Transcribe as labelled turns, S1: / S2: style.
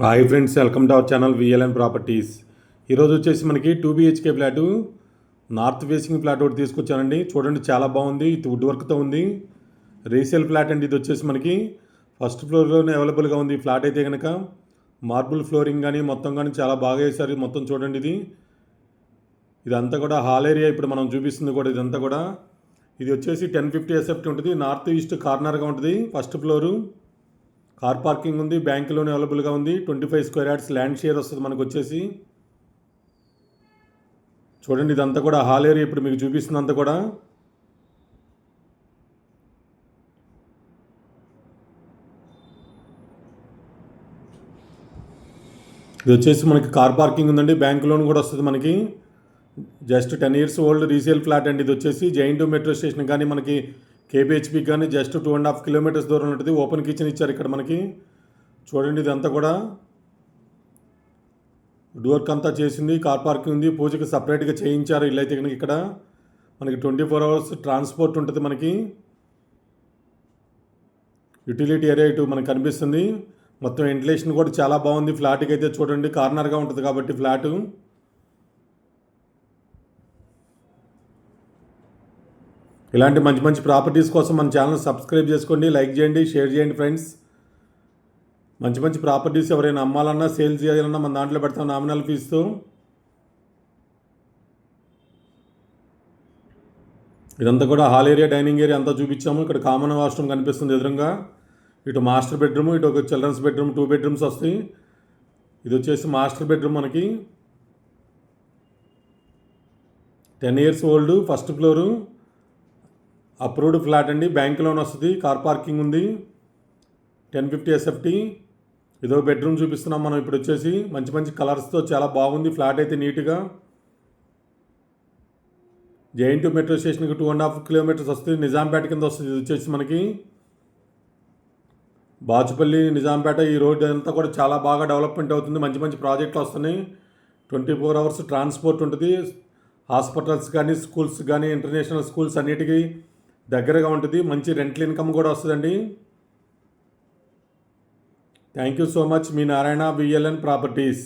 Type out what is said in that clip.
S1: Hi friends, welcome to our channel VLN properties. ఈరోజు వచ్చేసి మనకి 2 BHK flat, north facing flat ఒకటి తీసుకొచ్చానండి. చూడండి, చాలా బాగుంది. ఇది వుడ్ వర్క్తో ఉంది. రీసేల్ ఫ్లాట్ అండి. ఇది వచ్చేసి మనకి ఫస్ట్ ఫ్లోర్లోనే అవైలబుల్గా ఉంది. ఫ్లాట్ అయితే కనుక మార్బుల్ ఫ్లోరింగ్ కానీ మొత్తం కానీ చాలా బాగా వేశారు. మొత్తం చూడండి, ఇదంతా కూడా హాల్ ఏరియా. ఇప్పుడు మనం చూపిస్తుంది కూడా ఇదంతా కూడా. ఇది వచ్చేసి 1050 SFT ఉంటుంది. నార్త్ ఈస్ట్ కార్నర్గా ఉంటుంది. ఫస్ట్ ఫ్లోరు కార్ పార్కింగ్ ఉంది. బ్యాంక్ లోన్ అవైలబుల్గా ఉంది. 25 స్క్వేర్ యార్డ్స్ ల్యాండ్ షేర్ వస్తుంది మనకు వచ్చేసి. చూడండి, ఇదంతా కూడా హాల్ ఏరియా. ఇప్పుడు మీకు చూపిస్తున్నంత కూడా ఇది వచ్చేసి మనకి కార్ పార్కింగ్ ఉందండి. బ్యాంక్ లోన్ కూడా వస్తుంది మనకి. Just 10 years old resale flat అండి. ఇది వచ్చేసి జైంట్ మెట్రో స్టేషన్ కానీ మనకి కేబిహెచ్పి కానీ జస్ట్ 2.5 kilometers దూరం ఉంటుంది. ఓపెన్ కిచెన్ ఇచ్చారు ఇక్కడ మనకి. చూడండి, ఇదంతా కూడా డోర్క్ అంతా చేసింది. కార్ పార్కింగ్ ఉంది. పూజకి సపరేట్గా చేయించారు. ఇల్లు అయితే కనుక ఇక్కడ మనకి 24 hours ట్రాన్స్పోర్ట్ ఉంటుంది. మనకి యూటిలిటీ ఏరియా ఇటు మనకు కనిపిస్తుంది. మొత్తం వెంటిలేషన్ కూడా చాలా బాగుంది. ఫ్లాట్కి అయితే చూడండి, కార్నర్గా ఉంటుంది కాబట్టి ఫ్లాటు. ఇలాంటి మంచి మంచి ప్రాపర్టీస్ కోసం మన ఛానల్ సబ్స్క్రైబ్ చేసుకోండి, లైక్ చేయండి, షేర్ చేయండి ఫ్రెండ్స్. మంచి మంచి ప్రాపర్టీస్ ఎవరైనా అమ్మాలన్నా సేల్ చేయాలన్నా మన దాంట్లో పెడతాం నామినల్ ఫీజుతో. ఇదంతా కూడా హాల్ ఏరియా, డైనింగ్ ఏరియా అంతా చూపించాము. ఇక్కడ కామన్ వాష్రూమ్ కనిపిస్తుంది ఎదురుగా. ఇటు మాస్టర్ బెడ్రూమ్, ఇటు ఒక చిల్డ్రన్స్ బెడ్రూమ్, 2 bedrooms వస్తాయి. ఇది వచ్చేసి మాస్టర్ బెడ్రూమ్ మనకి. 10 years old, first floor, approved flat అండి. బ్యాంక్ లోన్ వస్తుంది. కార్ పార్కింగ్ ఉంది. 1050 SFT. ఇదో బెడ్రూమ్ చూపిస్తున్నాం మనం ఇప్పుడు వచ్చేసి. మంచి మంచి కలర్స్తో చాలా బాగుంది ఫ్లాట్ అయితే నీట్గా. జేఎన్టీ మెట్రో స్టేషన్కి 2.5 kilometers వస్తుంది. నిజాంపేట కింద వస్తుంది. ఇది వచ్చేసి మనకి బాచుపల్లి, నిజాంపేట. ఈ రోడ్ అంతా కూడా చాలా బాగా డెవలప్మెంట్ అవుతుంది. మంచి మంచి ప్రాజెక్టులు వస్తున్నాయి. 24 hours ట్రాన్స్పోర్ట్ ఉంటుంది. హాస్పిటల్స్ కానీ, స్కూల్స్ కానీ, ఇంటర్నేషనల్ స్కూల్స్ అన్నిటికీ దగ్గరగా ఉంటుంది. మంచి రెంటల్ ఇన్కమ్ కూడా వస్తుందండి. Thank you so much. Me Narayana, VLN properties.